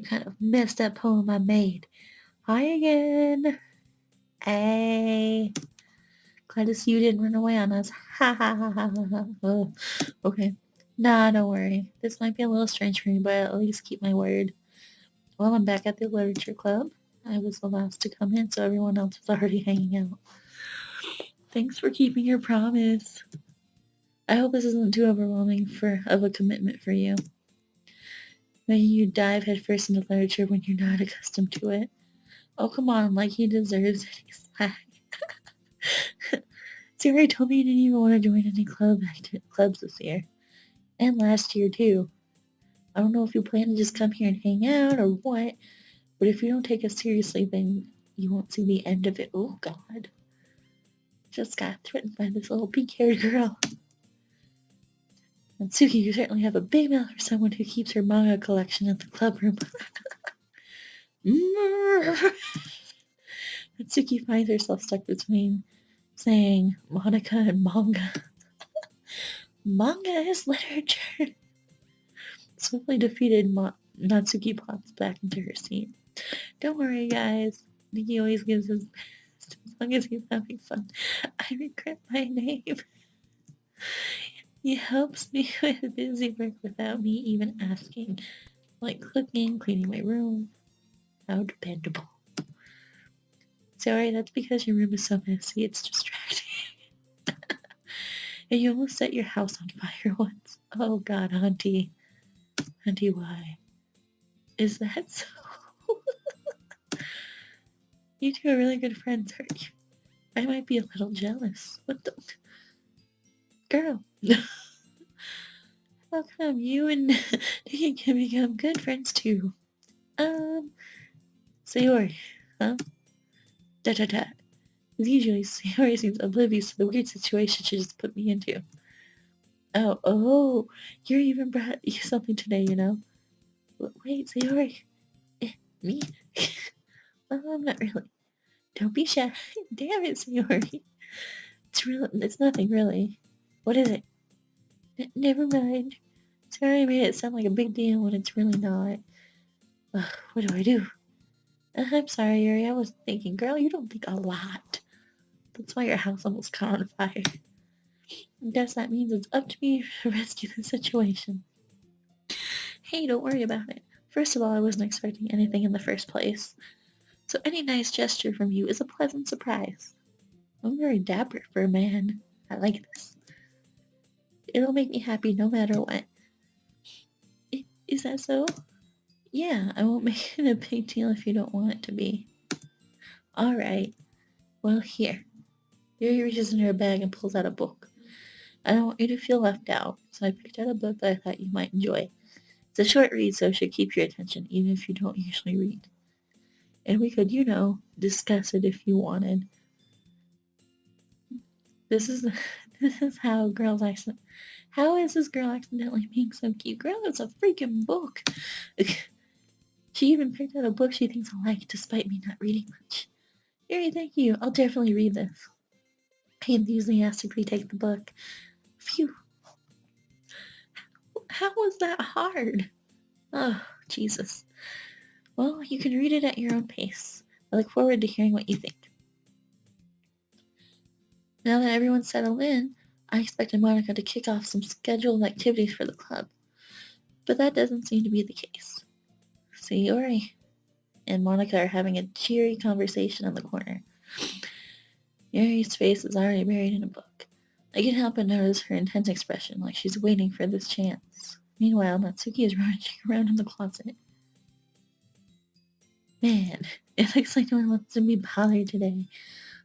what kind of messed up poem I made. Hi again. Hey. Glad to see you didn't run away on us. Ha ha ha ha ha ha. Oh, okay. Nah, don't worry. This might be a little strange for me, but I'll at least keep my word. Well, I'm back at the literature club. I was the last to come in, so everyone else was already hanging out. Thanks for keeping your promise. I hope this isn't too overwhelming of a commitment for you. Making you dive headfirst into literature when you're not accustomed to it. Oh, come on, like he deserves any slack. Sarah told me you didn't even want to join any clubs this year. And last year, too. I don't know if you plan to just come here and hang out or what, but if you don't take us seriously, then you won't see the end of it. Oh, God. Just got threatened by this little pink-haired girl. And Suki, you certainly have a big mouth for someone who keeps her manga collection in the club room. And Suki finds herself stuck between saying Monica and manga. Manga is literature. Swiftly defeated, Natsuki pops back into her seat. Don't worry, guys. Nikki always gives his best as long as he's having fun. I regret my name. He helps me with busy work without me even asking, like cooking, cleaning my room. How dependable. Sorry, that's because your room is so messy, it's distracting. And you almost set your house on fire once. Oh God, Auntie. Auntie, why? Is that so? You two are really good friends, aren't you? I might be a little jealous. What the... Girl. How come you and Nikki can become good friends too? Sayori, huh? Da-da-da. As usually, Sayori seems oblivious to the weird situation she just put me into. Oh, you even brought you something today, you know? Wait, Sayori. Me? I'm not really. Don't be shy. Damn it, Sayori. It's nothing, really. What is it? Never mind. Sorry I made it sound like a big deal when it's really not. What do I do? I'm sorry, Yuri. I was thinking, girl, you don't think a lot. That's why your house almost caught on fire. I guess that means it's up to me to rescue the situation. Hey, don't worry about it. First of all, I wasn't expecting anything in the first place. So any nice gesture from you is a pleasant surprise. I'm very dapper for a man. I like this. It'll make me happy no matter what. Is that so? Yeah, I won't make it a big deal if you don't want it to be. Alright. Well, here. Yuri reaches into her bag and pulls out a book. I don't want you to feel left out, so I picked out a book that I thought you might enjoy. It's a short read, so it should keep your attention, even if you don't usually read. And we could, discuss it if you wanted. This is how girls accident. How is this girl accidentally being so cute? Girl, it's a freaking book. She even picked out a book she thinks I like, despite me not reading much. Yuri, thank you. I'll definitely read this. I enthusiastically take the book. Phew. How was that hard? Oh, Jesus. Well, you can read it at your own pace. I look forward to hearing what you think. Now that everyone's settled in, I expected Monica to kick off some scheduled activities for the club. But that doesn't seem to be the case. Sayori and Monica are having a cheery conversation in the corner. Yuri's face is already buried in a book. I can't help but notice her intense expression, like she's waiting for this chance. Meanwhile, Natsuki is rummaging around in the closet. Man, it looks like no one wants to be bothered today.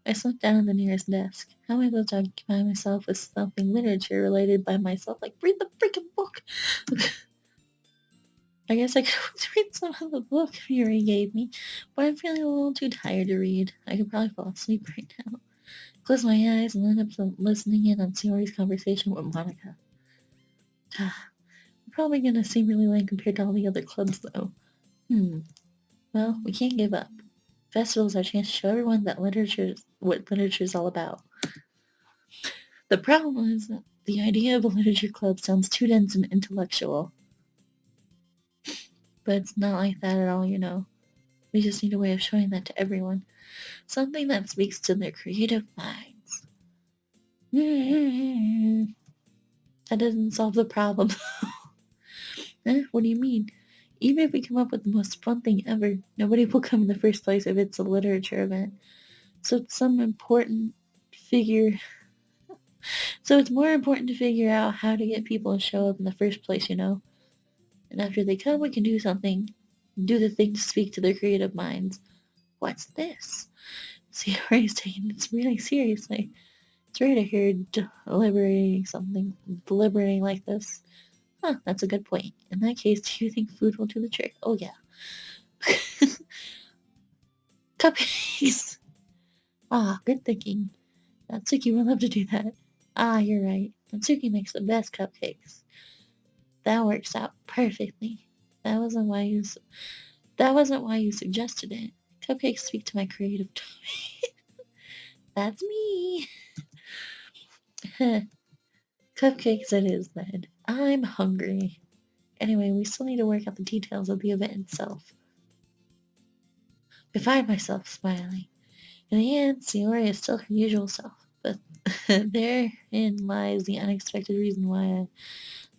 I slumped down on the nearest desk. How am I supposed to occupy myself with something literature related by myself? Like, read the freaking book! I guess I could read some of the book Yuri gave me, but I'm feeling a little too tired to read. I could probably fall asleep right now. Close my eyes and end up listening in on Sayori's conversation with Monica. I'm probably gonna seem really lame compared to all the other clubs, though. Well, we can't give up. Festivals are a chance to show everyone that what literature's all about. The problem is that the idea of a literature club sounds too dense and intellectual. But it's not like that at all, you know. We just need a way of showing that to everyone. Something that speaks to their creative minds. That doesn't solve the problem. What do you mean? Even if we come up with the most fun thing ever, nobody will come in the first place if it's a literature event. So it's some important figure. So it's more important to figure out how to get people to show up in the first place, you know? And after they come, we can do something. Do the thing to speak to their creative minds. What's this? Sayori's taking this really seriously. It's rare to hear deliberating like this. Huh, that's a good point. In that case, do you think food will do the trick? Oh yeah. Cupcakes! Ah, good thinking. Natsuki would love to do that. Ah, you're right. Natsuki makes the best cupcakes. That works out perfectly. That wasn't why you. That wasn't why you suggested it. Cupcakes speak to my creative tummy. That's me. Cupcakes it is then. I'm hungry. Anyway, we still need to work out the details of the event itself. I find myself smiling. In the end, Sayori is still her usual self, but therein lies the unexpected reason why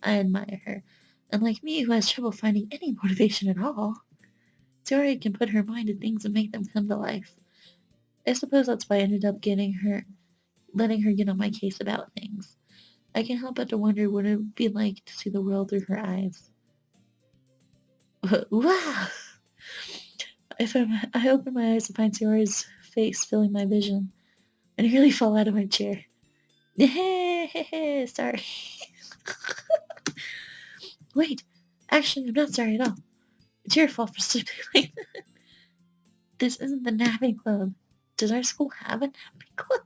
I admire her. Unlike me, who has trouble finding any motivation at all, Sayori can put her mind to things and make them come to life. I suppose that's why I ended up letting her get on my case about things. I can't help but to wonder what it would be like to see the world through her eyes. Wow! I open my eyes to find Sayori's face filling my vision. I nearly fall out of my chair. Sorry. Wait, actually, I'm not sorry at all. It's your fault for sleeping late. This isn't the napping club. Does our school have a napping club?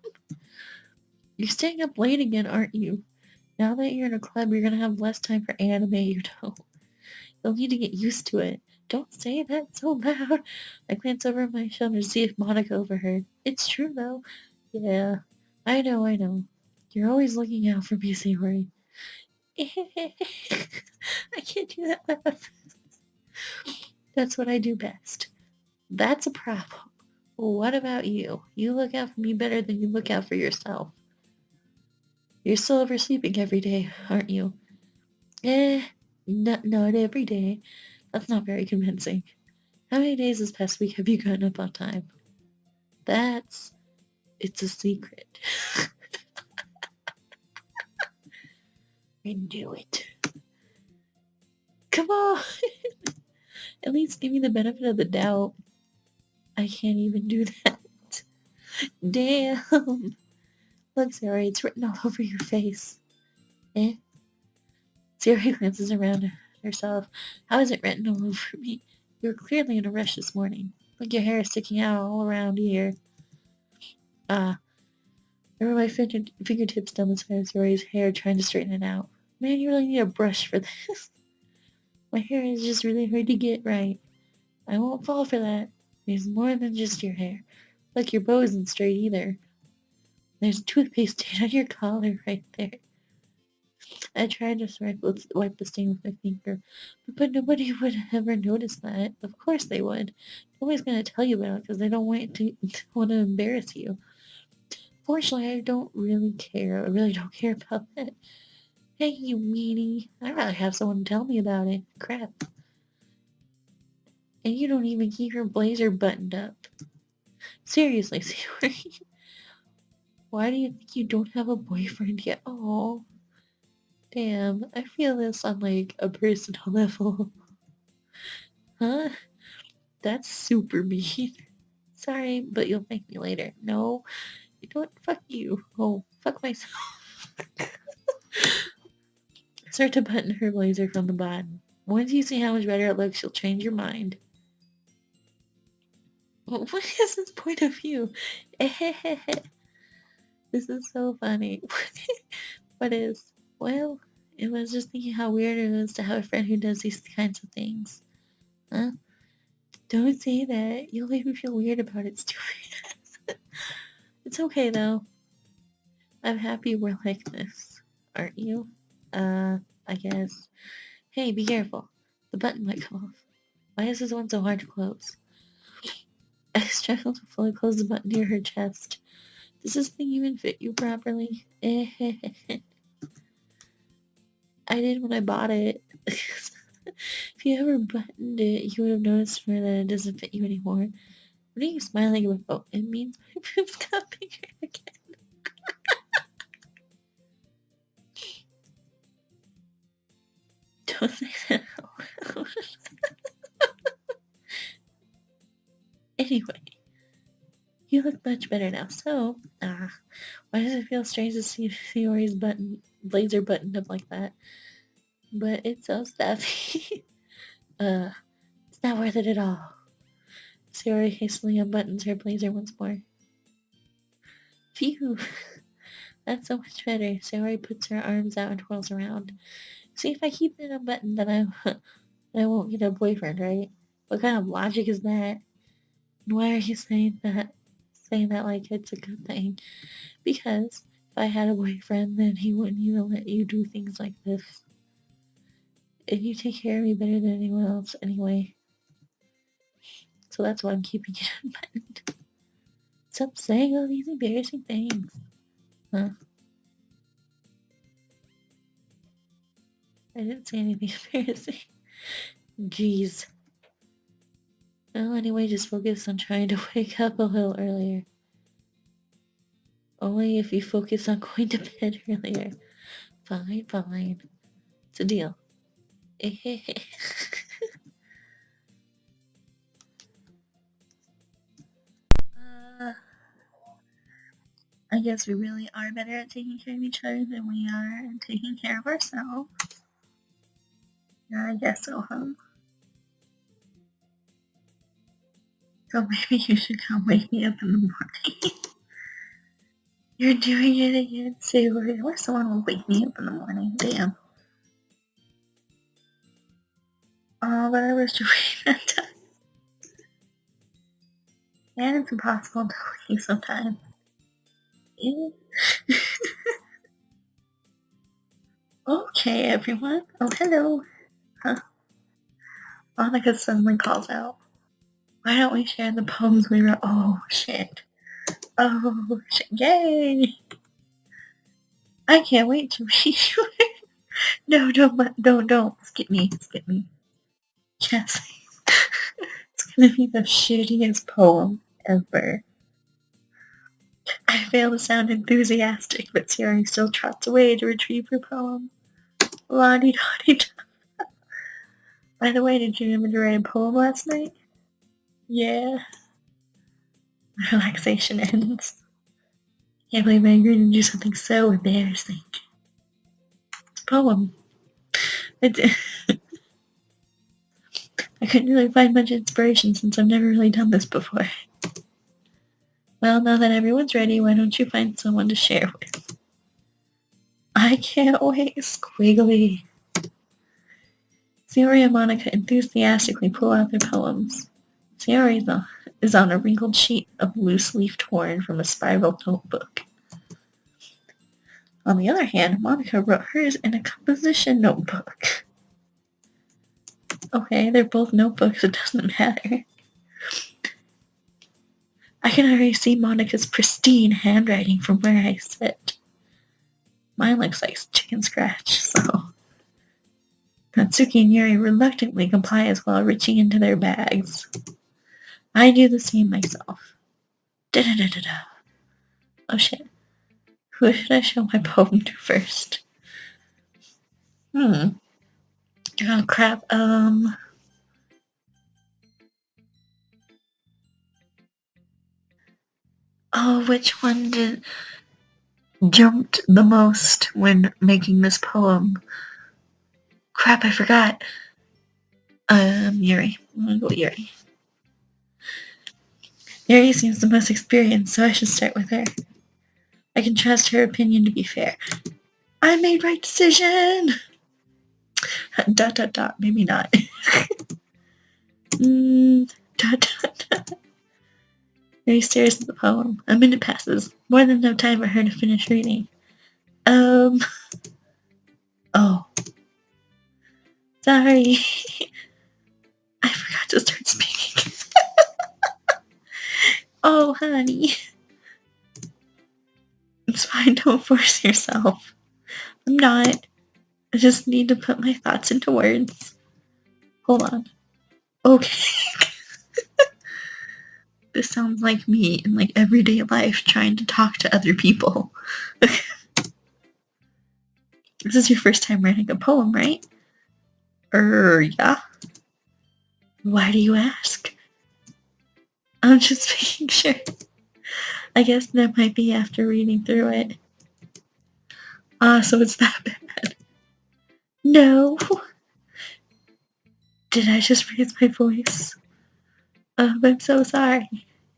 You're staying up late again, aren't you? Now that you're in a club, you're gonna have less time for anime, you know. You'll need to get used to it. Don't say that so loud. I glance over my shoulder to see if Monica overheard. It's true, though. Yeah, I know. You're always looking out for me, Sayori. I can't do that laugh. That's what I do best. That's a problem. What about you? You look out for me better than you look out for yourself. You're still oversleeping every day, aren't you? Not every day. That's not very convincing. How many days this past week have you gotten up on time? It's a secret. I knew it. Come on! At least give me the benefit of the doubt. I can't even do that. Damn! Look, Sarah, it's written all over your face. Eh? Sarah glances around herself. How is it written all over me? You were clearly in a rush this morning. Look, your hair is sticking out all around here. Ah. I run my fingertips down the side of Sarah's hair, trying to straighten it out. Man, you really need a brush for this. My hair is just really hard to get right. I won't fall for that. There's more than just your hair. Look, your bow isn't straight either. There's a toothpaste stain on your collar right there. I tried to wipe the stain with my finger, but nobody would ever notice that. Of course they would. Nobody's gonna tell you about it because they don't want to embarrass you. Fortunately, I don't really care. I really don't care about that. Hey, you meanie. I'd rather have someone tell me about it. Crap. And you don't even keep your blazer buttoned up. Seriously, Sayori. Why do you think you don't have a boyfriend yet? Oh, damn. I feel this on, like, a personal level. Huh? That's super mean. Sorry, but you'll thank me later. No, you don't. Fuck you. Oh, fuck myself. Start to button her blazer from the bottom. Once you see how much better it looks, you'll change your mind. What is this point of view? This is so funny. What is? Well, it was just thinking how weird it is to have a friend who does these kinds of things. Huh? Don't say that. You'll make me feel weird about it, stupid. It's okay, though. I'm happy we're like this. Aren't you? I guess. Hey, be careful. The button might come off. Why is this one so hard to close? I struggle to fully close the button near her chest. Does this thing even fit you properly? I did when I bought it. If you ever buttoned it, you would have noticed that it doesn't fit you anymore. What are you smiling about? Oh, it means my boobs got bigger again. Don't say that out loud. Anyway, you look much better now. So, why does it feel strange to see Fiori's blazer buttoned up like that? But it's so stuffy. It's not worth it at all. Fiori hastily unbuttons her blazer once more. Phew, that's so much better. Fiori puts her arms out and twirls around. See, if I keep it unbuttoned, then I won't get a boyfriend, right? What kind of logic is that? And why are you saying that? Saying that like it's a good thing? Because if I had a boyfriend, then he wouldn't even let you do things like this. And you take care of me better than anyone else anyway. So that's why I'm keeping it unbuttoned. Stop saying all these embarrassing things. Huh? I didn't say anything embarrassing. Jeez. Well, anyway, just focus on trying to wake up a little earlier. Only if you focus on going to bed earlier. Fine, fine. It's a deal. I guess we really are better at taking care of each other than we are at taking care of ourselves. Yeah, I guess so, huh? So maybe you should come wake me up in the morning. You're doing it again, Savory. Why someone will wake me up in the morning? Damn. Oh, but I wish you wake that time. And it's impossible to wake sometimes. Okay, everyone. Oh, hello. Huh. Monica suddenly calls out. Why don't we share the poems we wrote? Oh, shit. Oh, shit. Yay! I can't wait to read yours. No, don't. Skip me. Yes. It's gonna be the shittiest poem ever. I fail to sound enthusiastic, but Siri still trots away to retrieve her poem. La-di-da-di-da. By the way, did you remember to write a poem last night? Yeah. Relaxation ends. Can't believe I agreed to do something so embarrassing. It's a poem. I couldn't really find much inspiration since I've never really done this before. Well, now that everyone's ready, why don't you find someone to share with? I can't wait, Squiggly. Sayori and Monica enthusiastically pull out their poems. Sayori is on a wrinkled sheet of loose leaf torn from a spiral notebook. On the other hand, Monica wrote hers in a composition notebook. Okay, they're both notebooks, it doesn't matter. I can already see Monica's pristine handwriting from where I sit. Mine looks like chicken scratch, so... Natsuki and Yuri reluctantly comply as well, reaching into their bags. I do the same myself. Da-da-da-da-da. Oh shit. Who should I show my poem to first? Oh crap, Oh, which one jumped the most when making this poem? Crap, I forgot. Yuri. I'm gonna go with Yuri. Yuri seems the most experienced, so I should start with her. I can trust her opinion to be fair. I made right decision! ... Maybe not. ... Yuri stares at the poem. A minute passes. More than enough time for her to finish reading. Oh. Sorry. I forgot Oh, honey. It's fine, don't force yourself. I'm not. I just need to put my thoughts into words. Hold on. Okay. This sounds like me in like everyday life trying to talk to other people. This is your first time writing a poem, right? Yeah. Why do you ask? I'm just making sure. I guess that might be after reading through it. So it's that bad. No. Did I just raise my voice? I'm so sorry.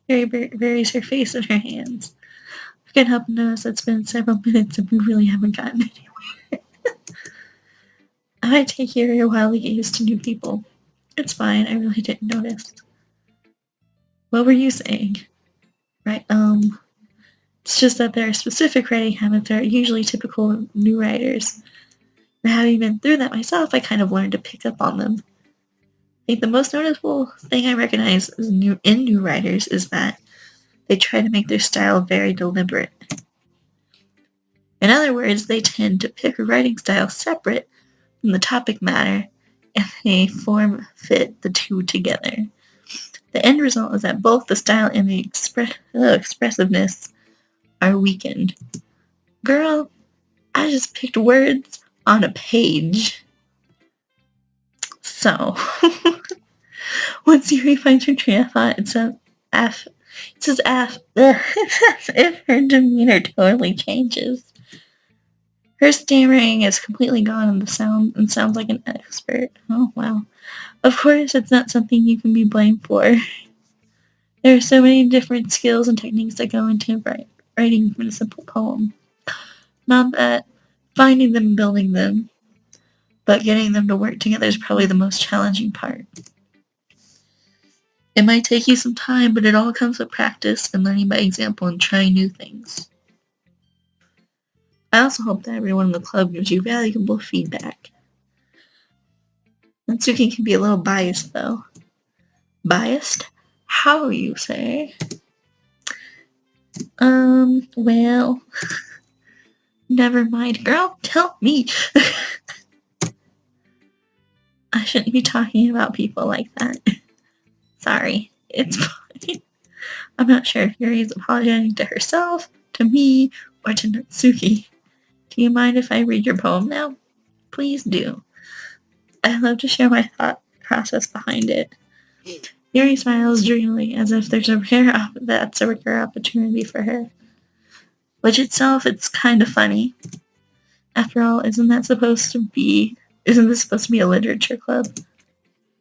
Mary buries her face in her hands. I can't help notice it's been several minutes and we really haven't gotten anywhere. I might take you a while to get used to new people. It's fine, I really didn't notice. What were you saying? Right, it's just that there are specific writing habits that are usually typical of new writers. And having been through that myself, I kind of learned to pick up on them. I think the most noticeable thing I recognize in new writers is that they try to make their style very deliberate. In other words, they tend to pick a writing style separate from the topic matter, and they form fit the two together. The end result is that both the style and the expressiveness are weakened. Girl, I just picked words on a page. So, once you finds her train of thought, it says if her demeanor totally changes. Her stammering is completely gone and sounds like an expert. Oh, wow. Of course, it's not something you can be blamed for. There are so many different skills and techniques that go into writing a simple poem. Not that finding them and building them, but getting them to work together is probably the most challenging part. It might take you some time, but it all comes with practice and learning by example and trying new things. I also hope that everyone in the club gives you valuable feedback. Natsuki can be a little biased, though. Biased? How, you say? Well... Never mind, girl. Tell me. I shouldn't be talking about people like that. Sorry. It's fine. I'm not sure if Yuri's apologizing to herself, to me, or to Natsuki. Do you mind if I read your poem now? Please do. I'd love to share my thought process behind it. Yuri smiles dreamily, as if there's that's a rare opportunity for her. Which itself, it's kind of funny. After all, isn't this supposed to be a literature club?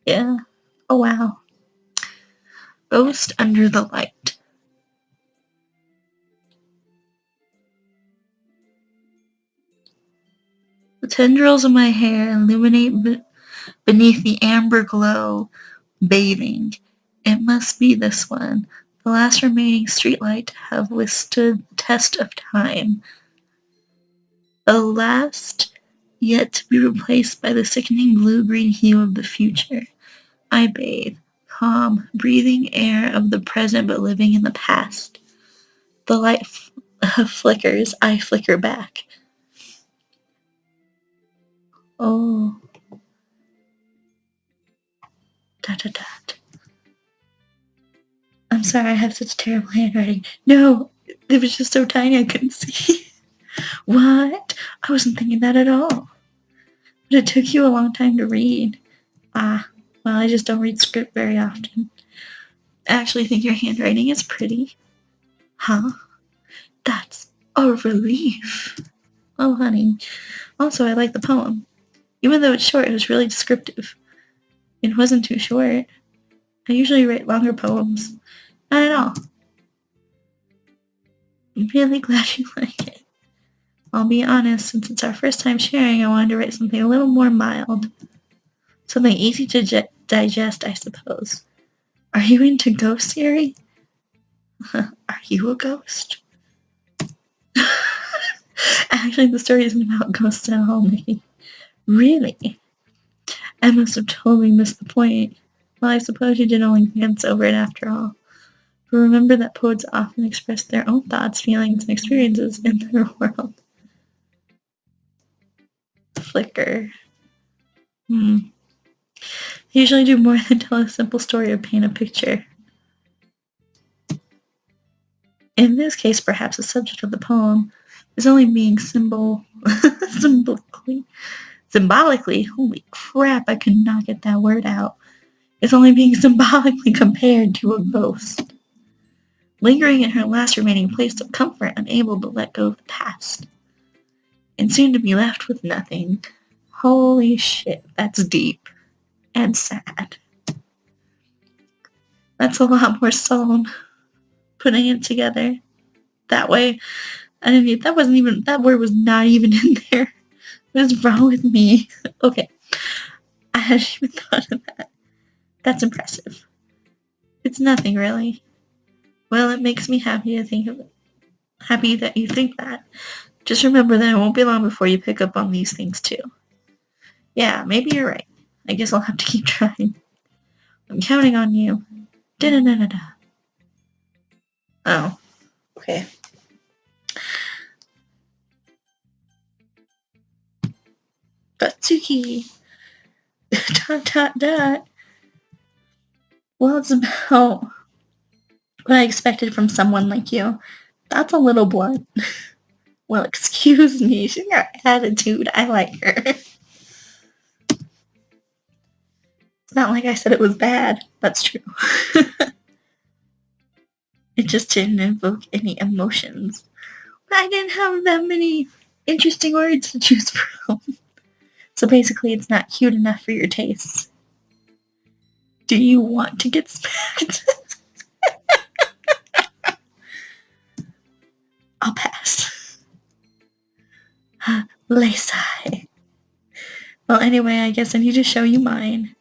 Yeah. Oh wow. Ghost under the light. The tendrils of my hair illuminate beneath the amber glow, bathing. It must be this one, the last remaining streetlight to have withstood the test of time. The last yet to be replaced by the sickening blue-green hue of the future. I bathe, calm, breathing air of the present but living in the past. The light flickers, I flicker back. Oh. Dot dot dot. I'm sorry I have such terrible handwriting. No, it was just so tiny I couldn't see. What? I wasn't thinking that at all. But it took you a long time to read. Well, I just don't read script very often. I actually think your handwriting is pretty. Huh? That's a relief. Oh, honey. Also, I like the poem. Even though it's short, it was really descriptive. It wasn't too short. I usually write longer poems. Not at all. I'm really glad you like it. I'll be honest, since it's our first time sharing, I wanted to write something a little more mild. Something easy to digest, I suppose. Are you into ghost theory? Are you a ghost? Actually, the story isn't about ghosts at all, Nikki. Really? I must have totally missed the point. Well, I suppose you did only glance over it after all. But remember that poets often express their own thoughts, feelings, and experiences in their world. Flicker. They usually do more than tell a simple story or paint a picture. In this case, perhaps the subject of the poem is only being symbolically, holy crap, I could not get that word out, is only being symbolically compared to a ghost, lingering in her last remaining place of comfort, unable to let go of the past, and soon to be left with nothing. Holy shit, that's deep and sad. That's a lot more soul putting it together that way. That word was not even in there. What is wrong with me? Okay, I hadn't even thought of that. That's impressive. It's nothing, really. Well, it makes me happy to think of it. Happy that you think that. Just remember that it won't be long before you pick up on these things, too. Yeah, maybe you're right. I guess I'll have to keep trying. I'm counting on you. Da-da-da-da-da. Oh, okay. Batsuki. dot, dot, dot. Well, it's about what I expected from someone like you. That's a little blunt. Well, excuse me. She's got attitude. I like her. It's not like I said it was bad. That's true. It just didn't evoke any emotions. But I didn't have that many interesting words to choose from. So basically, it's not cute enough for your tastes. Do you want to get smacked? I'll pass. Layside. Well, anyway, I guess I need to show you mine.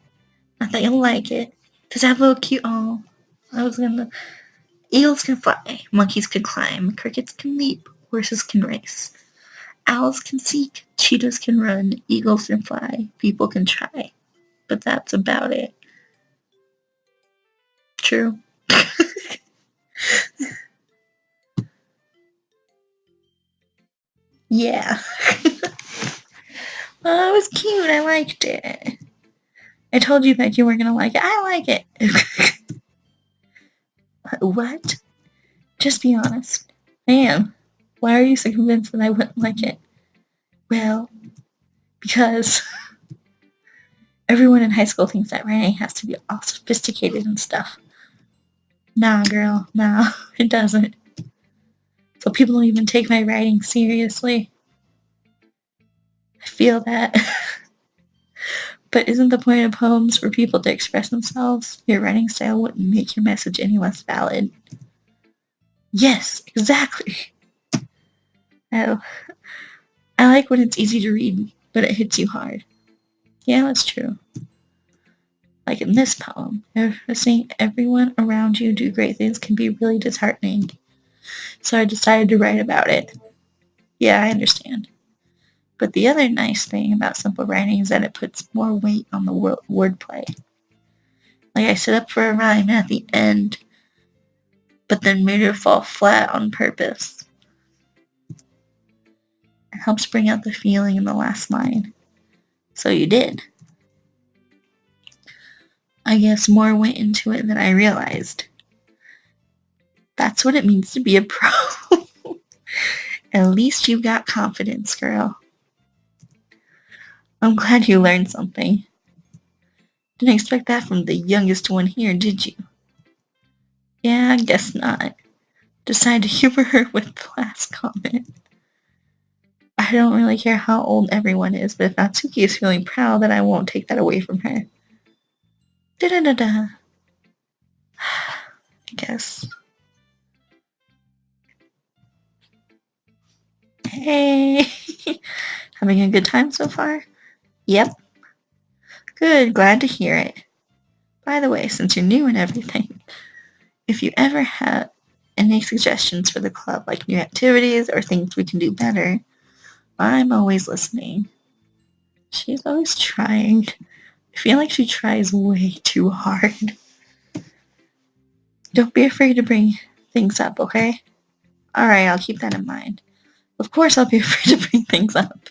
Not that you'll like it. Does that have a little cute? Oh, Eagles can fly, monkeys can climb, crickets can leap, horses can race. Owls can seek, cheetahs can run, eagles can fly, people can try. But that's about it. True. Yeah. Well, that was cute. I liked it. I told you that you weren't going to like it. I like it. What? Just be honest. I am. Why are you so convinced that I wouldn't like it? Well, because everyone in high school thinks that writing has to be all sophisticated and stuff. Nah, girl. Nah, it doesn't. So people don't even take my writing seriously. I feel that. But isn't the point of poems for people to express themselves? Your writing style wouldn't make your message any less valid. Yes, exactly. Oh, I like when it's easy to read, but it hits you hard. Yeah, that's true. Like in this poem, seeing everyone around you do great things can be really disheartening. So I decided to write about it. Yeah, I understand. But the other nice thing about simple writing is that it puts more weight on the wordplay. Like I set up for a rhyme at the end, but then made it fall flat on purpose. It helps bring out the feeling in the last line. So you did. I guess more went into it than I realized. That's what it means to be a pro. At least you got confidence, girl. I'm glad you learned something. Didn't expect that from the youngest one here, did you? Yeah, I guess not. Decided to humor her with the last comment. I don't really care how old everyone is, but if Natsuki is feeling proud, then I won't take that away from her. Da-da-da-da. I guess. Hey! Having a good time so far? Yep. Good, glad to hear it. By the way, since you're new and everything, if you ever have any suggestions for the club, like new activities or things we can do better, I'm always listening. She's always trying. I feel like she tries way too hard. Don't be afraid to bring things up, okay? Alright, I'll keep that in mind. Of course I'll be afraid to bring things up.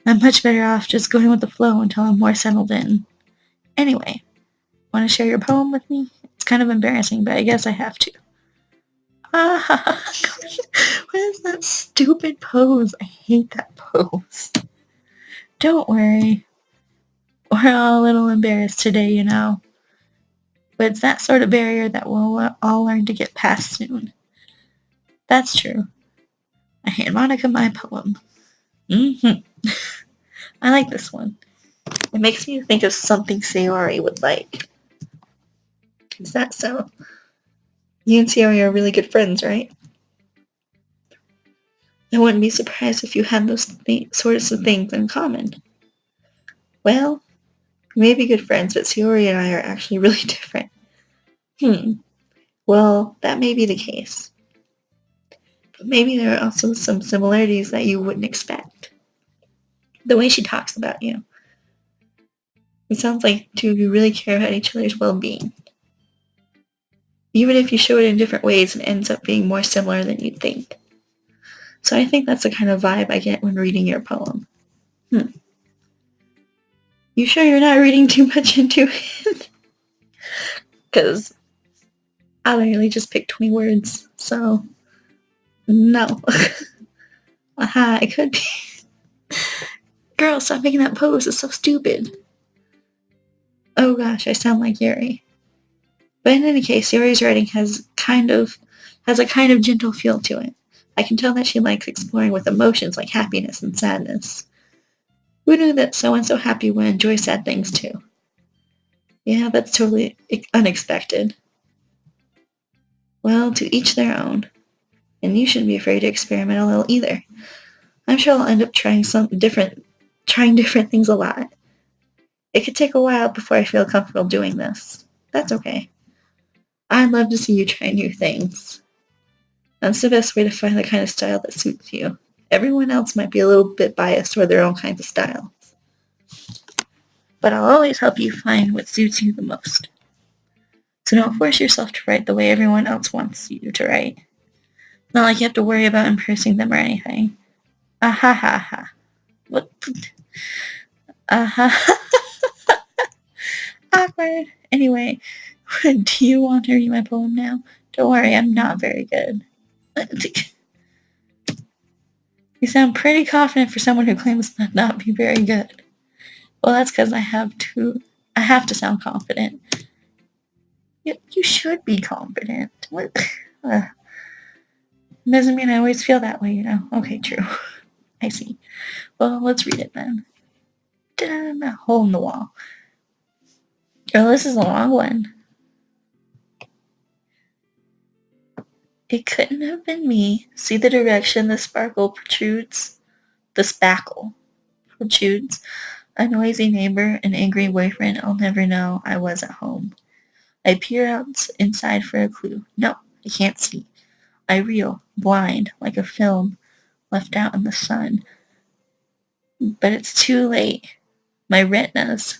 I'm much better off just going with the flow until I'm more settled in. Anyway, want to share your poem with me? It's kind of embarrassing, but I guess I have to. Ah, what is that stupid pose? I hate that pose. Don't worry. We're all a little embarrassed today, you know. But it's that sort of barrier that we'll all learn to get past soon. That's true. I hand Monica my poem. I like this one. It makes me think of something Sayori would like. Is that so? You and Sayori are really good friends, right? I wouldn't be surprised if you had those sorts of things in common. Well, we may be good friends, but Sayori and I are actually really different. Well, that may be the case. But maybe there are also some similarities that you wouldn't expect. The way she talks about you. It sounds like two of you really care about each other's well-being. Even if you show it in different ways, it ends up being more similar than you'd think. So I think that's the kind of vibe I get when reading your poem. You sure you're not reading too much into it? Because I literally just picked 20 words, so no. Aha, it could be. Girl, stop making that pose, it's so stupid. Oh gosh, I sound like Yuri. But in any case, Yuri's writing has a kind of gentle feel to it. I can tell that she likes exploring with emotions like happiness and sadness. Who knew that so-and-so happy would enjoy sad things too? Yeah, that's totally unexpected. Well, to each their own. And you shouldn't be afraid to experiment a little either. I'm sure I'll end up trying different things a lot. It could take a while before I feel comfortable doing this. That's okay. I'd love to see you try new things. That's the best way to find the kind of style that suits you. Everyone else might be a little bit biased toward their own kinds of styles. But I'll always help you find what suits you the most. So don't force yourself to write the way everyone else wants you to write. Not like you have to worry about impressing them or anything. Ah ha ha ha. What? Ah ha. Awkward. Anyway, do you want to read my poem now? Don't worry, I'm not very good. You sound pretty confident for someone who claims to not be very good. Well, that's because I have to sound confident. You should be confident. What? Doesn't mean I always feel that way, you know. Okay, true. I see. Well, let's read it then. A hole in the wall. Girl, this is a long one. It couldn't have been me. See the direction the sparkle protrudes? The spackle protrudes. A noisy neighbor, an angry boyfriend, I'll never know I was at home. I peer out inside for a clue. No, I can't see. I reel, blind, like a film left out in the sun. But it's too late. My retinas,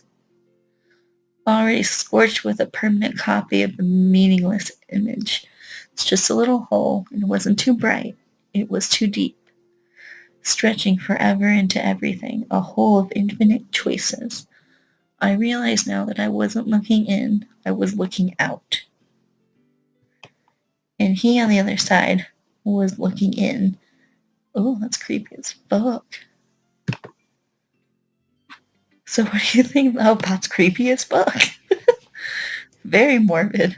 already scorched with a permanent copy of a meaningless image. It's just a little hole, and it wasn't too bright. It was too deep, stretching forever into everything, a hole of infinite choices. I realize now that I wasn't looking in, I was looking out. And he on the other side was looking in. Oh, that's creepy as fuck. So what do you think? Oh, that's creepy as fuck. Very morbid.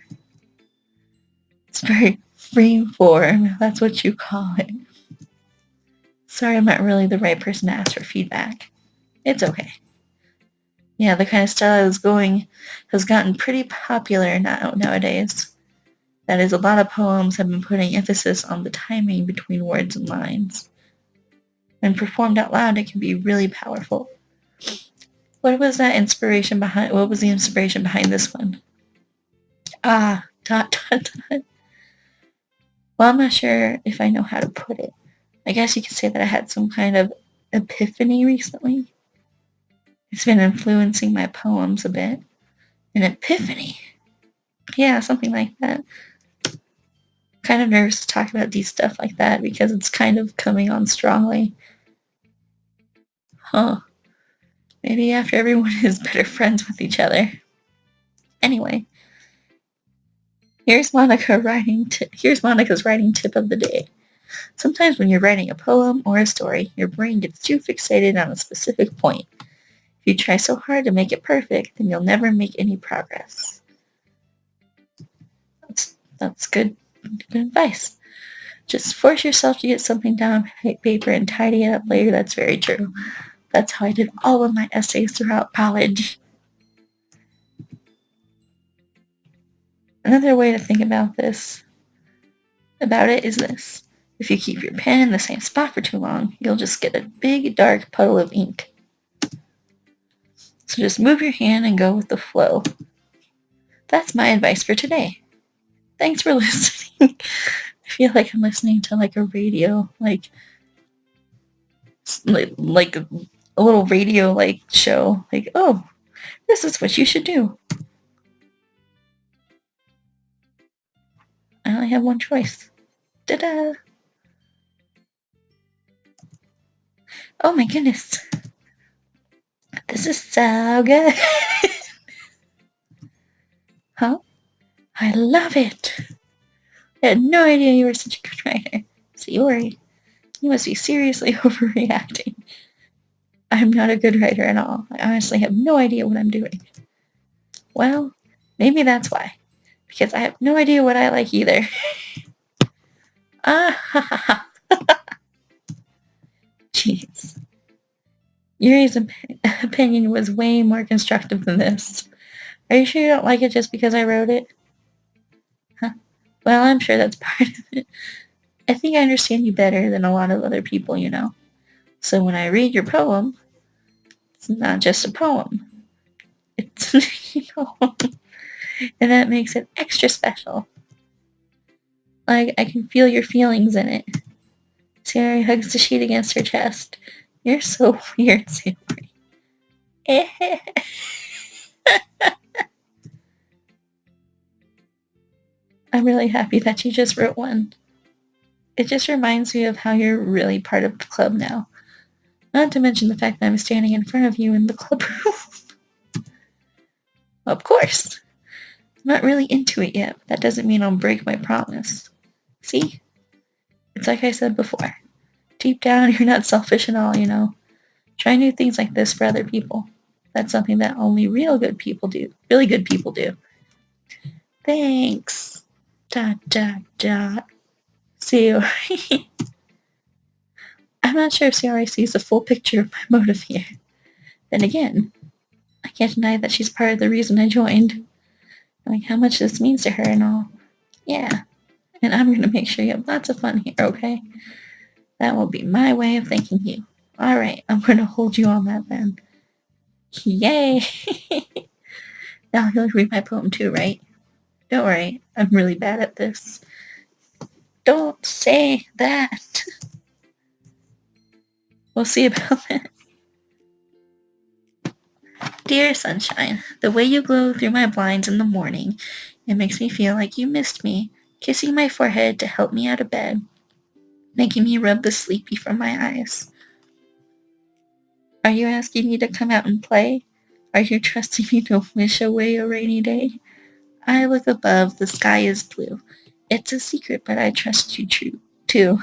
It's very freeform. That's what you call it. Sorry, I'm not really the right person to ask for feedback. It's okay. Yeah, the kind of style I was going has gotten pretty popular nowadays. That is, a lot of poems have been putting emphasis on the timing between words and lines. When performed out loud, it can be really powerful. What was the inspiration behind this one? Ah, ... Well, I'm not sure if I know how to put it. I guess you could say that I had some kind of epiphany recently. It's been influencing my poems a bit. An epiphany. Yeah, something like that. Kind of nervous to talk about these stuff like that because it's kind of coming on strongly. Huh. Maybe after everyone is better friends with each other. Anyway, here's Monica's writing tip of the day. Sometimes when you're writing a poem or a story, your brain gets too fixated on a specific point. If you try so hard to make it perfect, then you'll never make any progress. That's good advice. Just force yourself to get something down on paper and tidy it up later. That's very true. That's how I did all of my essays throughout college. Another way to think about it is this. If you keep your pen in the same spot for too long, you'll just get a big dark puddle of ink. So just move your hand and go with the flow. That's my advice for today. Thanks for listening. I feel like I'm listening to like a radio, like a little radio like show. Like, oh, this is what you should do. I only have one choice. Ta-da! Oh my goodness. This is so good. Huh? I love it. I had no idea you were such a good writer. Sayori, you must be seriously overreacting. I'm not a good writer at all. I honestly have no idea what I'm doing. Well, maybe that's why. Because I have no idea what I like either. Ah ha ha ha. Jeez. Yuri's opinion was way more constructive than this. Are you sure you don't like it just because I wrote it? Huh? Well, I'm sure that's part of it. I think I understand you better than a lot of other people, you know. So when I read your poem, it's not just a poem. It's, and that makes it extra special. Like, I can feel your feelings in it. Sayori hugs the sheet against her chest. You're so weird, Sayori. I'm really happy that you just wrote one. It just reminds me of how you're really part of the club now. Not to mention the fact that I'm standing in front of you in the club room. Of course. I'm not really into it yet, but that doesn't mean I'll break my promise. See? It's like I said before. Deep down, you're not selfish at all, you know. Try new things like this for other people. That's something that only really good people do. Thanks. ... Sayori. I'm not sure if Sayori sees the full picture of my motive here. Then again, I can't deny that she's part of the reason I joined. Like how much this means to her and all. Yeah. And I'm going to make sure you have lots of fun here, okay? That will be my way of thanking you. Alright, I'm going to hold you on that then. Yay! Now you'll read my poem too, right? Don't worry, I'm really bad at this. Don't say that. We'll see about that. Dear sunshine, the way you glow through my blinds in the morning, it makes me feel like you missed me, kissing my forehead to help me out of bed, making me rub the sleepy from my eyes. Are you asking me to come out and play? Are you trusting me to wish away a rainy day? I look above, the sky is blue. It's a secret, but I trust you too.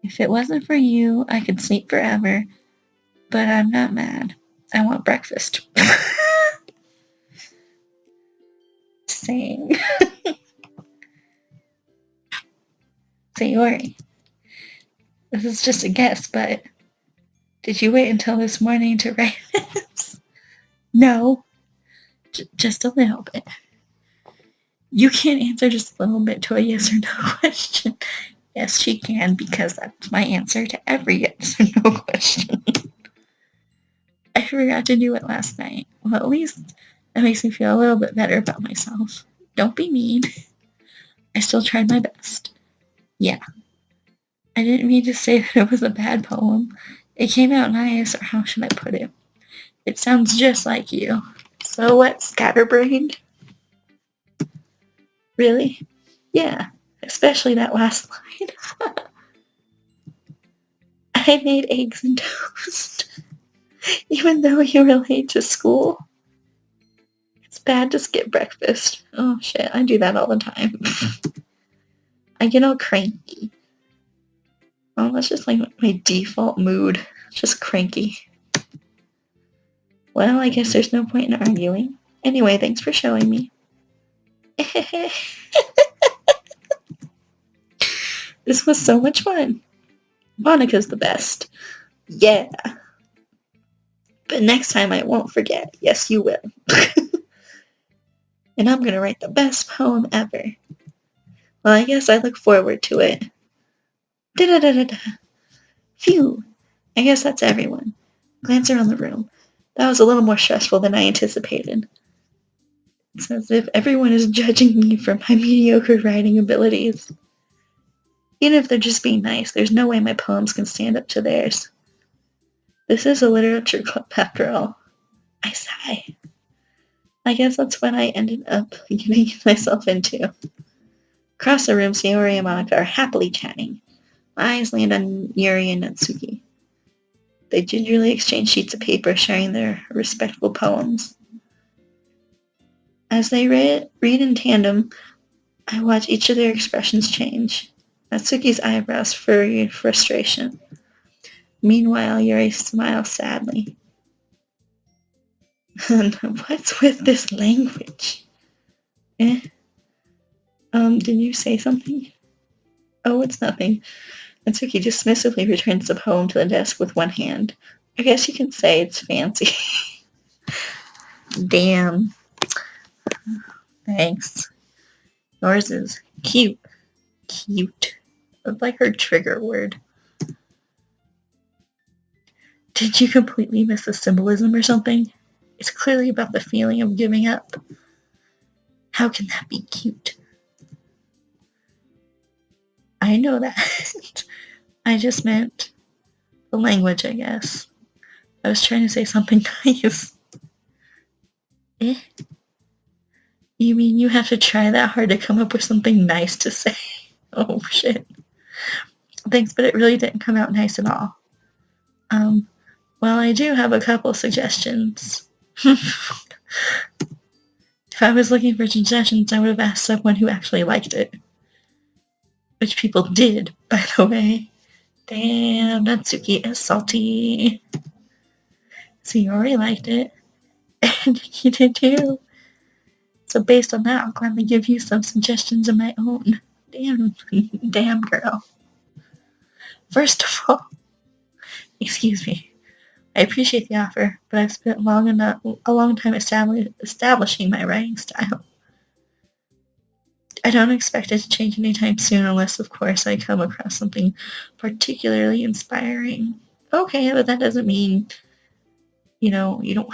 If it wasn't for you, I could sleep forever, but I'm not mad. I want breakfast. Same. Sayori, this is just a guess, but did you wait until this morning to write this? No. Just a little bit. You can't answer just a little bit to a yes or no question. Yes, she can, because that's my answer to every yes or no question. I forgot to do it last night. Well, at least that makes me feel a little bit better about myself. Don't be mean. I still tried my best. Yeah. I didn't mean to say that it was a bad poem. It came out nice, or how should I put it? It sounds just like you. So what, scatterbrained? Really? Yeah, especially that last line. I made eggs and toast, even though you were late to school. It's bad to skip breakfast. Oh shit, I do that all the time. I get all cranky. Oh, that's just like my default mood. Just cranky. Well, I guess there's no point in arguing. Anyway, thanks for showing me. This was so much fun. Monica's the best. Yeah. But next time I won't forget. Yes, you will. And I'm gonna write the best poem ever. Well, I guess I look forward to it. Da-da-da-da-da. Phew. I guess that's everyone. Glance around the room. That was a little more stressful than I anticipated. It's as if everyone is judging me for my mediocre writing abilities. Even if they're just being nice, there's no way my poems can stand up to theirs. This is a literature club after all. I sigh. I guess that's what I ended up getting myself into. Across the room, Sayori and Monica are happily chatting. My eyes land on Yuri and Natsuki. They gingerly exchange sheets of paper, sharing their respectful poems. As they read in tandem, I watch each of their expressions change. Natsuki's eyebrows furrow frustration. Meanwhile, Yuri smiles sadly. What's with this language? Did you say something? Oh, it's nothing. Natsuki dismissively returns the poem to the desk with one hand. I guess you can say it's fancy. Damn. Thanks. Yours is cute. Cute. It's like her trigger word. Did you completely miss the symbolism or something? It's clearly about the feeling of giving up. How can that be cute? I know that. I just meant the language, I guess. I was trying to say something nice. Eh? You mean you have to try that hard to come up with something nice to say? Oh, shit. Thanks, but it really didn't come out nice at all. Well, I do have a couple suggestions. If I was looking for suggestions, I would have asked someone who actually liked it. Which people did, by the way. Damn, Natsuki is salty. Sayori liked it. And he did too. So based on that, I'll gladly give you some suggestions of my own. Damn girl. First of all, excuse me, I appreciate the offer, but I've spent a long time establishing my writing style. I don't expect it to change anytime soon unless, of course, I come across something particularly inspiring. Okay, but that doesn't mean, you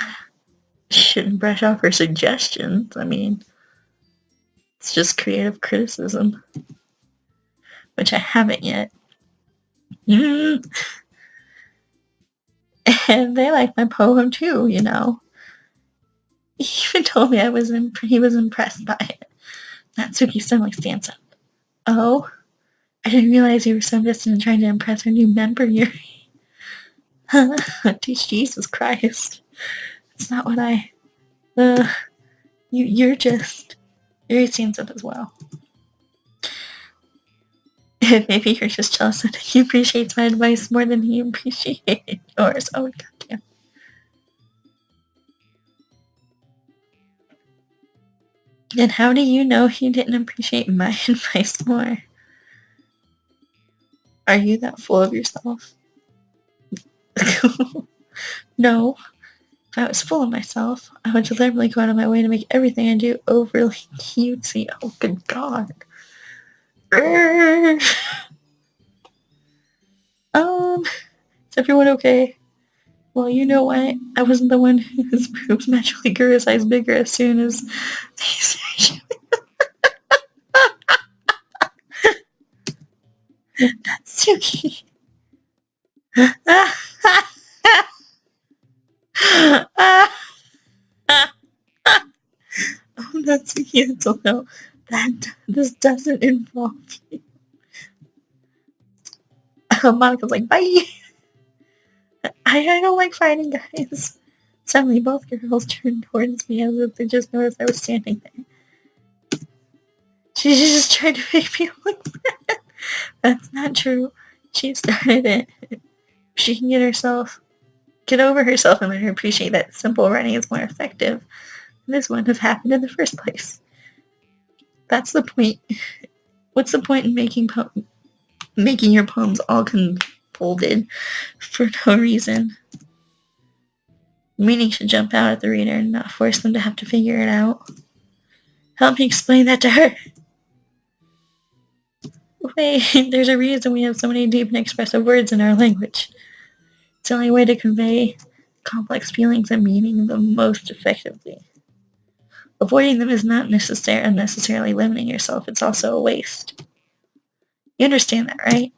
shouldn't brush off her suggestions. I mean, it's just creative criticism, which I haven't yet. And they like my poem too, He even told me he was impressed by it. Natsuki suddenly stands up. Oh, I didn't realize you were so invested in trying to impress our new member, Yuri. Jesus Christ. It's not what Yuri stands up as well. Maybe you're just jealous that he appreciates my advice more than he appreciated yours. Oh, goddamn. And how do you know he didn't appreciate my advice more? Are you that full of yourself? No. If I was full of myself, I would deliberately go out of my way to make everything I do overly cutesy. Oh, good God. Is everyone okay? Well, you know what? I wasn't the one whose boobs magically grew a size bigger as soon as they started. Natsuki. Oh, Natsuki, it's a little. that this doesn't involve you. Monica's like, bye! I don't like fighting, guys. Suddenly, both girls turned towards me as if they just noticed I was standing there. She just tried to make me look bad. That's not true. She started it. She can get over herself and learn to appreciate that simple running is more effective. This wouldn't have happened in the first place. That's the point. What's the point in making your poems all confolded for no reason? Meaning should jump out at the reader and not force them to have to figure it out. Help me explain that to her. Wait, there's a reason we have so many deep and expressive words in our language. It's the only way to convey complex feelings and meaning the most effectively. Avoiding them is not unnecessarily limiting yourself. It's also a waste. You understand that, right?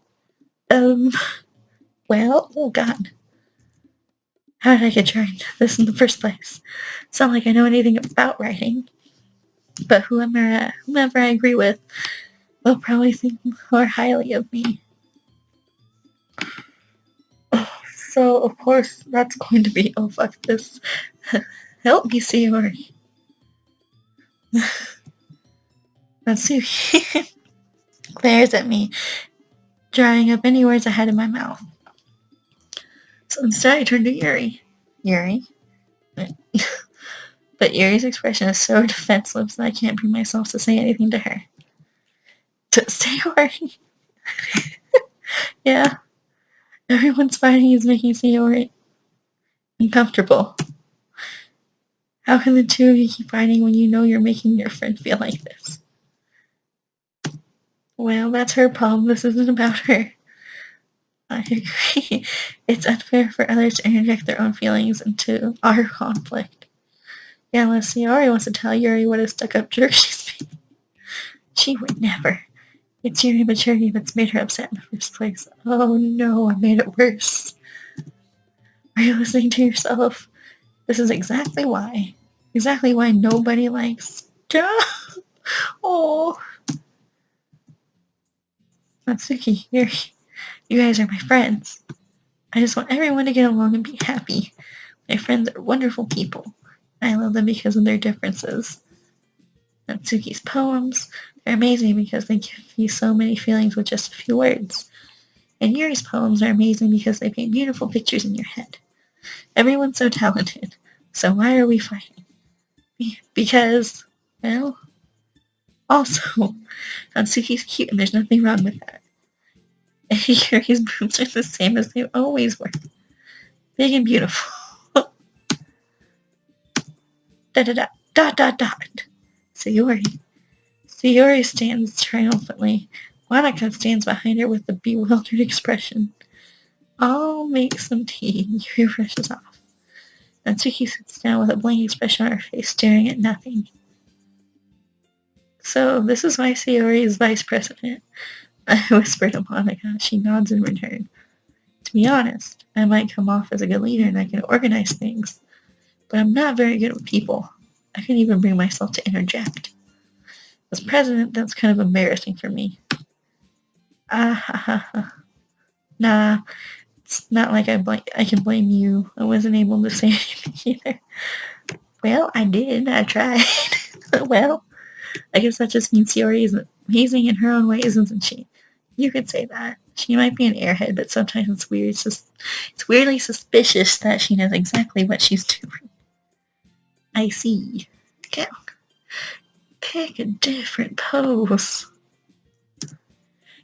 Well, oh God. How did I get drawn into this in the first place? It's not like I know anything about writing. But whomever I agree with will probably think more highly of me. So, of course, that's going to be, oh, fuck this. Help me, Sayori. Natsuki glares at me, drying up any words I had in my mouth. So instead I turn to Yuri. Yuri? But Yuri's expression is so defenseless that I can't bring myself to say anything to her. Sayori? Yeah. Everyone's fighting is making Sayori uncomfortable. How can the two of you keep fighting when you know you're making your friend feel like this? Well, that's her problem. This isn't about her. I agree. It's unfair for others to interject their own feelings into our conflict. Yeah, unless Sayori wants to tell Yuri what a stuck-up jerk she's being. She would never. It's Yuri maturity that's made her upset in the first place. Oh no, I made it worse. Are you listening to yourself? This is exactly why nobody likes Joe. Oh. Natsuki, Yuri, you guys are my friends. I just want everyone to get along and be happy. My friends are wonderful people. I love them because of their differences. Natsuki's poems, they're amazing because they give you so many feelings with just a few words. And Yuri's poems are amazing because they paint beautiful pictures in your head. Everyone's so talented. So why are we fighting? Because, well, also, Natsuki's cute and there's nothing wrong with that. And Yuri's boobs are the same as they always were. Big and beautiful. Dot. Sayori stands triumphantly. Monica stands behind her with a bewildered expression. I'll make some tea. Yuri rushes off. Natsuki sits down with a blank expression on her face, staring at nothing. So, this is why Sayori is vice president. I whisper to Monica. She nods in return. To be honest, I might come off as a good leader and I can organize things. But I'm not very good with people. I can't even bring myself to interject. As president, that's kind of embarrassing for me. Nah, it's not like I can blame you. I wasn't able to say anything either. Well, I did. I tried. Well, I guess that just means Sayori is amazing in her own way, isn't she? You could say that. She might be an airhead, but sometimes it's weird. It's weirdly suspicious that she knows exactly what she's doing. I see. Yeah. Pick a different pose.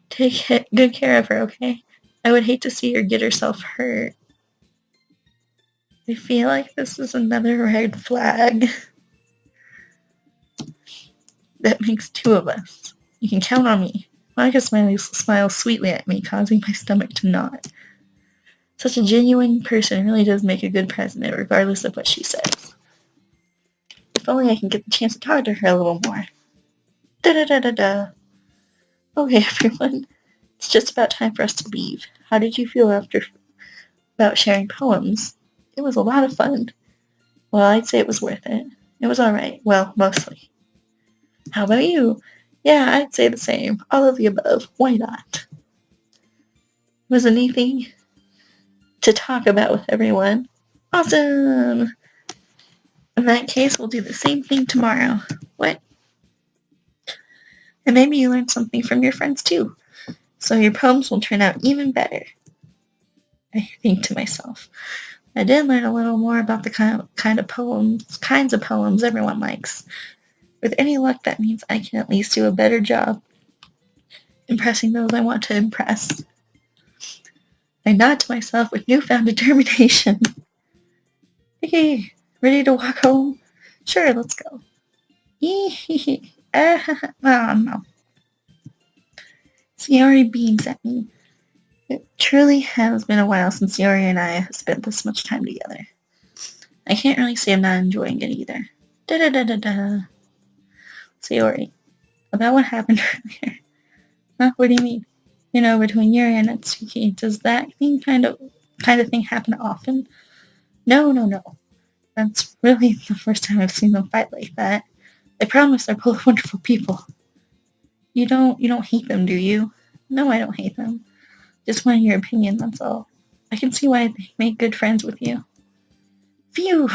Take good care of her, okay? I would hate to see her get herself hurt. I feel like this is another red flag. That makes two of us. You can count on me. Monica smiles sweetly at me, causing my stomach to knot. Such a genuine person really does make a good president, regardless of what she says. If only I can get the chance to talk to her a little more. Da-da-da-da-da. Okay, everyone. It's just about time for us to leave. How did you feel about sharing poems? It was a lot of fun. Well, I'd say it was worth it. It was alright. Well, mostly. How about you? Yeah, I'd say the same. All of the above. Why not? Was anything to talk about with everyone? Awesome! In that case, we'll do the same thing tomorrow. What? And maybe you learned something from your friends too. So your poems will turn out even better. I think to myself. I did learn a little more about the kinds of poems everyone likes. With any luck, that means I can at least do a better job impressing those I want to impress. I nod to myself with newfound determination. Hey, ready to walk home? Sure, let's go. No. Sayori beams at me. It truly has been a while since Sayori and I have spent this much time together. I can't really say I'm not enjoying it either. Da-da-da-da-da. Sayori, about what happened earlier. Huh? What do you mean? You know, between Yuri and Natsuki, does that kind of thing happen often? No. That's really the first time I've seen them fight like that. I promise they're both wonderful people. You don't hate them, do you? No, I don't hate them. Just wanted your opinion, that's all. I can see why they make good friends with you. Phew!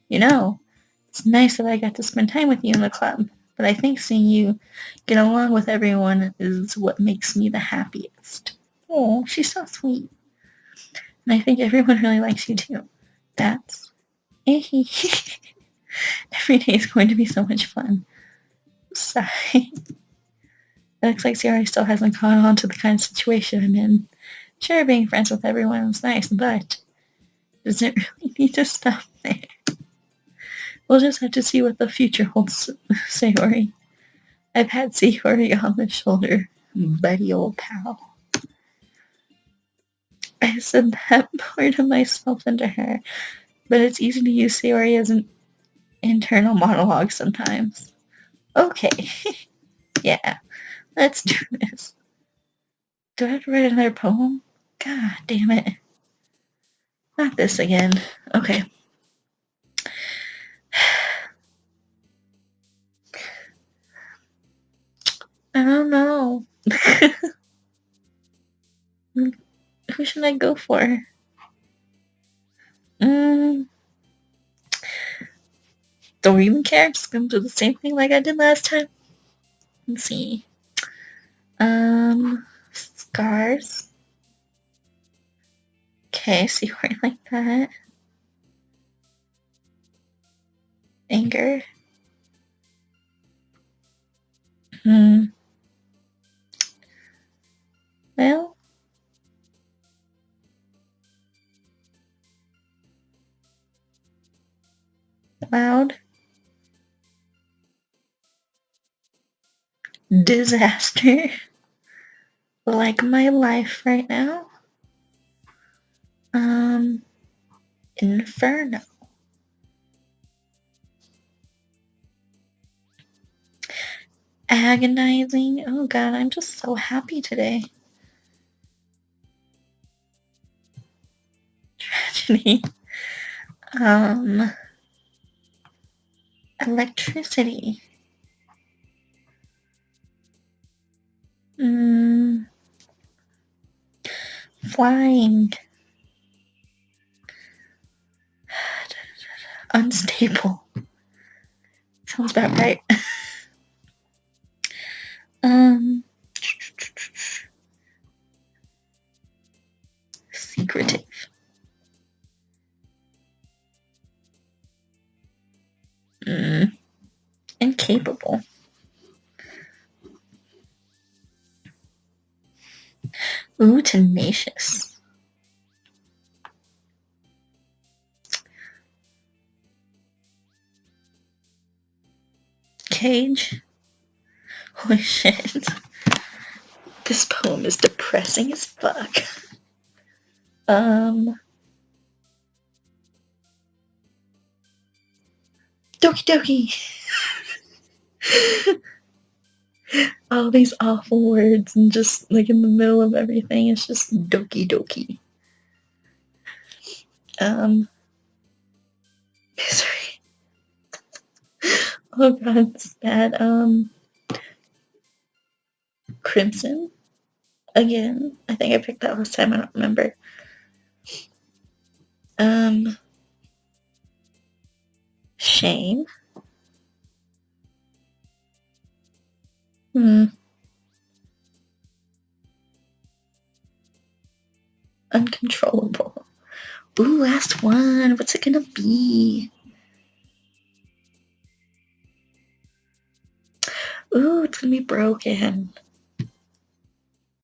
You know, it's nice that I got to spend time with you in the club, but I think seeing you get along with everyone is what makes me the happiest. Oh, she's so sweet. And I think everyone really likes you too. That's... Every day is going to be so much fun. Sigh. It looks like Sayori still hasn't caught on to the kind of situation I'm in. Sure, being friends with everyone is nice, but does it really need to stop there? We'll just have to see what the future holds, Sayori. I've had Sayori on the shoulder, buddy old pal. I said that part of myself into her, but it's easy to use Sayori as an internal monologue sometimes. Okay. Yeah, let's do this. Do I have to write another poem? God damn it. Not this again. Okay. I don't know. Who should I go for? Don't even care. Just gonna do the same thing like I did last time. Let's see. Scars. Okay, see where I like that. Anger. Well, loud. Disaster. Like my life right now. Inferno. Agonizing. Oh god, I'm just so happy today. Tragedy. Electricity. Flying. Unstable. Sounds about right. Secretive. Incapable. Ooh, tenacious. Cage. Holy shit. This poem is depressing as fuck. Doki Doki. All these awful words and just like in the middle of everything, it's just Doki Doki. Misery. Oh god, it's bad. Crimson again. I think I picked that last time. I don't remember. Um, Shame. Hmm. Uncontrollable. Ooh, last one. What's it gonna be? Ooh, it's gonna be broken.